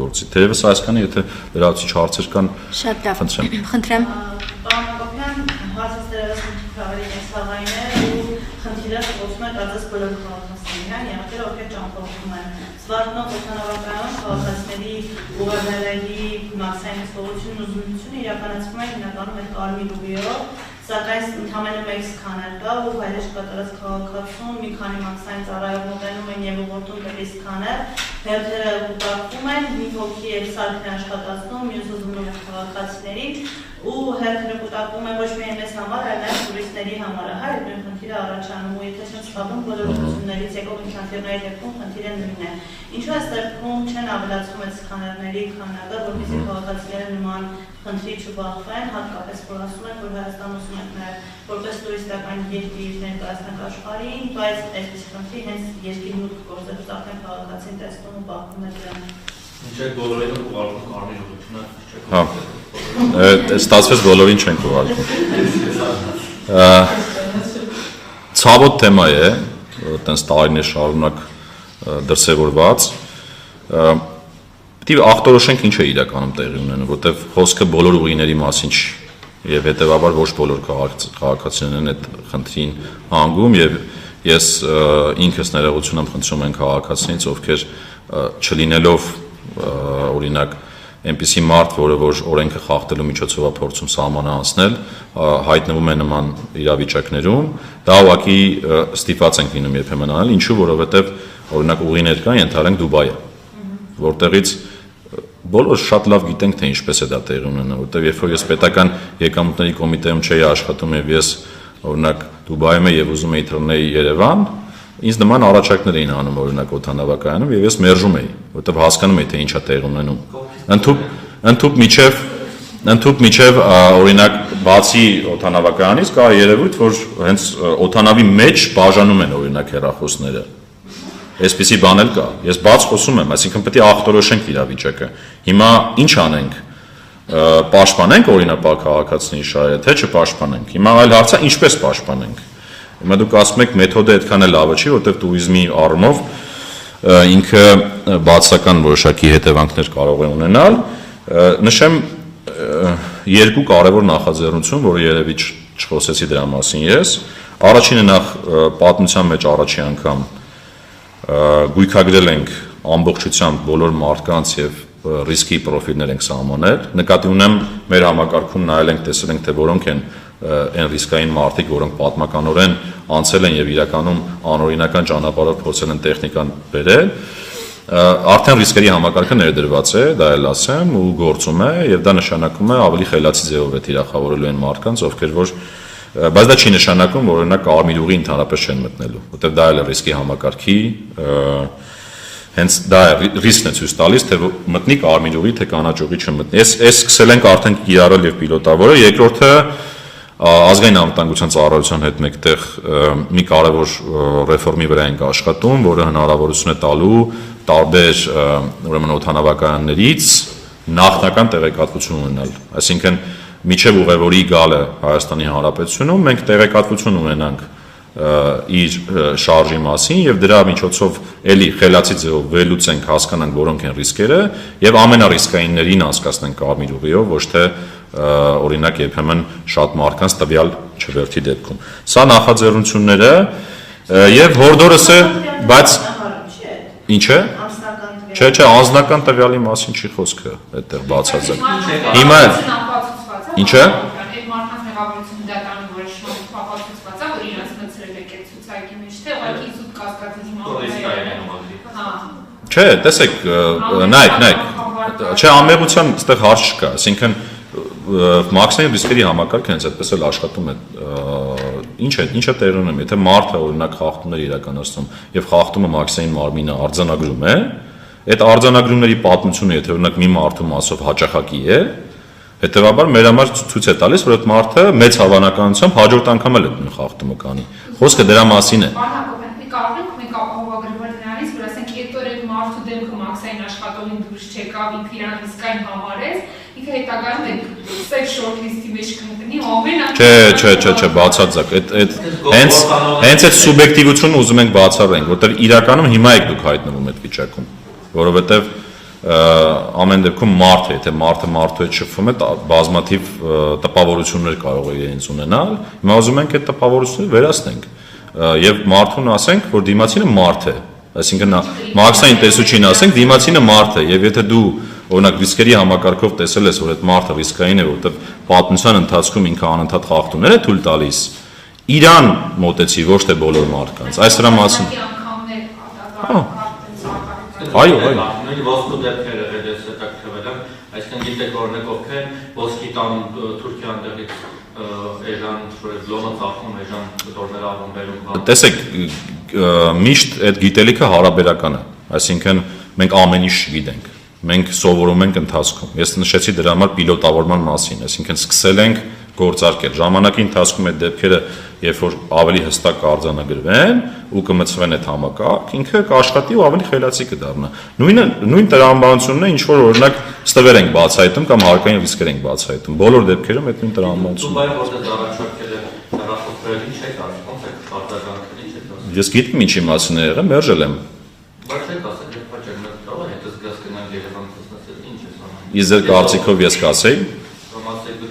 գործի։ Թերևս այսքանը, եթե լրացուցիչ հարցեր կան, խնդրեմ։ Պարոն Հակոբյան, հարցս դերևս ավելի մեծավային է ու խնդիրը ստացվում է կարծես բոլոր քաղաքացիներին, իհարկե ովքեր ճամփորդում են։ Զվարթնող օդանավակայանում քաղաքացիների ուղևորների մաքսային հսկողությունն ու զույգությունը իրականացվում է հիմնականում այդ կարմիր ուղիով, սակայն ընդամենը մեկ սքաներ կա ու հայերս կատարած քաղաքացուն մի քանի մաքսային ծառայող մոտենում են եւ ուղղորդում դեպի սքաներ, հերթերը կուտակվում են, մի հոգի եւ սարքն է աշխատացնում, մյուսը զննում է քաղաքացիներին ու հերթերը կուտակվում են ոչ միայն մեզ համար, այլ նաեւ տուրիստների համար, հա, այդ նույն խնդիրը առաջանում ու եթե չեմ սխալվում, բոլոր ուղղություններից եկող ինքնաթիռների դեպքում խնդիրը նույնն է։ Ինչու այստեղ չեն ավելացում այդ սքաներների քանակը, որպեսզի քաղաքացիները նման խնդրի չբախվեն, հատկապես որ ասում են, որ Հայաստան ուզում են նաև որպես տուրիստական երկիր ներկայացնենք աշխարհին, բայց այսպես խնդրի հենց երկիր մուտք գործելուց արդեն քաղաքացին տեսնում ու բախվում է դրան։ Ինչ է բոլորին ուղարկում կարմիր ուղղությունը։ Հա։ Ստացվեց բոլորին չենք ուղարկում։ Ցավոտ թեմա է, այտենց տարիներ շարունակ դրսևորված։ Պետք է ախտորոշենք ինչ է իրականում տեղի ունենում, որտեղ խոսքը բոլոր ուղիների մասին չի, եւ հետեւաբար ոչ բոլոր քաղաքացիներն են այդ խնդրին հանգում եւ ես ինքս ներողություն եմ խնդրում այն քաղաքացիներից, ովքեր չլինելով օրինակ այնպիսի մարդ, որը որ օրենքը խախտելու միջոցով է փորձում սահմանը անցնել, հայտնվում է նման իրավիճակներում, դա ուղղակի ստիպված ենք լինում երբեմն անել, ինչու, որովհետեւ օրինակ ուղիներ կան, ենթադրենք Դուբայը, որտեղից բոլորը շատ լավ գիտենք, թե ինչպես է դա տեղի ունենում, որտեղ երբ որ ես պետական եկամուտների կոմիտեում չէի աշխատում եւ ես օրինակ Դուբայում եմ եւ ուզում էի թռնել Երևան, ինձ նման առաջարկներ էին անում օրինակ օդանավակայանում եւ ես մերժում էի, որտեղ հասկանում էի, թե ինչ է տեղի ունենում։ Ընդհուպ միջև օրինակ բացի օդանավակայանից կա երևույթ, որ հենց օդանավի մեջ բաժանում են օրինակ հեռախոսները։ Այսպիսի բան էլ կա։ Ես բաց խոսում եմ, այսինքն պետք է ախտորոշենք իրավիճակը։ Հիմա ինչ անենք։ Պաշտպանենք օրինապար քաղաքացիների շահերը, թե չպաշտպանենք։ Հիմա այլ հարցը ինչպես պաշտպանենք։ Հիմա դուք ասում եք մեթոդը այդքան էլ լավը չի, որտեղ տուրիզմի առումով ինքը բացական որոշակի հետևանքներ կարող է ունենալ։ Նշեմ երկու կարևոր նախաձեռնություն, որը երևի չխոսեցի դրա մասին ես։ Առաջինը նախ պատմության մեջ առաջի անգամ գույքագրել ենք ամբողջությամբ բոլոր մարդկանց եւ ռիսկի պրոֆիլներ ենք սահմանել։ Նկատի ունեմ մեր համակարգում նայել ենք, տեսել ենք, թե որոնք են այն ռիսկային մարդիկ, որոնք պատմականորեն անցել են եւ իրականում անօրինական ճանապարհով փորձել են տեխնիկան բերել, արդեն ռիսկերի համակարգը ներդրված է, դա էլ ասեմ, ու գործում է եւ դա նշանակում է ավելի խելացի ձևով է թիրախավորելու այն մարդկանց, ովքեր որ բայց դա չի նշանակում, որ օրինակ կարմիր ուղի ընդհանրապես չեն մտնելու, որտեղ դա էլ է ռիսկի համակարգի, հենց դա ռիսկն է ցույց տալիս, թե մտնի կարմիր ուղի, թե կանաչ ուղի չմտնի։ Այս սկսել ենք արդեն կիրառել եւ պիլոտավորել, երկրորդը ազգային անվտանգության ծառայության հետ մեկտեղ մի կարևոր ռեֆորմի վրա ենք աշխատում, որը հնարավորություն է տալու տարբեր ուրեմն օդանավակայաններից նախնական տեղեկատվություն ունենալ, այսինքն միջև ուղևորի գալը Հայաստանի Հանրապետությունում մենք տեղեկատվություն ունենանք իր շարժի մասին եւ դրա միջոցով էլի խելացի ձևով վերլուծենք, հասկանանք որոնք են ռիսկերը եւ ամենառիսկայիններին անցկացնենք կարմիր ուղիով, ոչ թե օրինակ երբեմն շատ մարդկանց տվյալ չվերթի դեպքում։ Սա նախաձեռնությունները եւ հորդորս է, բայց ինչ է։ Չէ, անձնական տվյալի մասին չի խոսքը, այդտեղ բացարձակ։ Հիմա ինչ է։ Այդ մարդկանց մեղավորությունը դատարանում որոշումով ապացուցված է, որ իրենց մտցրել է այդ ցուցակի մեջ, թե ուղղակի զուտ կասկածի հիմա։ Չէ, տեսեք, նայեք, չէ, անմեղության այդտեղ հարց չկա, այսինքն մաքսիմալ ռիսկերի համակարգը հենց այդպես էլ աշխատում է։ Ինչ է տեղի ունենում, եթե մարդը օրինակ խախտումներ իրականացնում եւ խախտումը մաքսիմալ մարմինը արձանագրում է, այդ արձանագրումների պատմությունը, եթե օրինակ մի մարդու մասով հաճախակի է, հետեւաբար մեր համար ցույց է տալիս, որ այդ մարդը մեծ հավանականությամբ հաջորդ անգամ էլ այդ խախտումը կանի։ Խոսքը դրա մասին է։ Կարող ենք մենք ապահովագրվել նրանից, որ ասենք այդ օր այդ մարդու դեմքը մաքսային աշխատողին դուրս չեկավ, ինքը իրան ռիսկային համարեց, ինքը հետագայում այդ սեյֆ շորթլիստի մեջ կմտնի, Չէ, բացարձակ։ Հենց այդ սուբյեկտիվությունը ուզում ենք բացառենք, որտեղ իրականում հիմա եք դուք հայտնվում այդ վիճակում, որովհետև ամեն դեպքում մարդ է, եթե մարդը մարդու հետ շփվում է, բազմաթիվ տպավորություններ կարող է իրենց ունենալ։ Հիմա ուզում ենք այդ տպավորությունները վերացնենք եւ մարդուն ասենք, որ դիմացինը մարդ է, այսինքն մաքսային տեսուչին ասենք, դիմացինը մարդ է եւ եթե դու օրինակ ռիսկերի համակարգով տեսել ես, որ այդ մարդը ռիսկային է, որովհետեւ պատմության ընթացքում ինքը անընդհատ խախտումներ է թույլ տալիս, իրան մոտեցի, ոչ թե բոլոր մարդկանց։ Այս դրա մասին։ Այո, այո։ Նույն ոսկու դեպքերը հետս հետաքրքրվել են, այսինքն գիտեք օրինակ ովքեր ոսկի տան Թուրքիան տեղից էժան լոնը ծախում, էժան դորներ առնում բերում։ Տեսեք, միշտ այդ գիտելիքը հարաբերական է, այսինքն մենք ամեն ինչ գիտենք, մենք սովորում ենք ընթացքում։ Ես նշեցի դրա համար պիլոտավորման մասին, այսինքն սկսել ենք գործարկել։ Ժամանակի ընթացքում այդ դեպքերը, երբ որ ավելի հստակ կարձանագրվեն ու կմտցվեն այդ համակարգ, ինքը կաշխատի ու ավելի խելացի կդառնա։ Նույն տրամաբանությունն է, ինչ որ օրինակ ստվեր ենք բացահայտում կամ հարկային ռիսկեր ենք բացահայտում։ Բոլոր դեպքերում այդ նույն տրամաբանությունն է։ Որտեղ առաջարկել է հեռախոսները ինչ է տալիս, ոնց է արտադրական ինչ է տալիս։ Ես գիտեմ ինչի մասին է եղել, մերժել եմ։ Բայց չէ, ասեք, երբ փոքր կարող է հետս գազ կնալ Երևան տեսնել ինչ է սա։ Ես ձեր կարծիքով ես կասեի։ Ասեք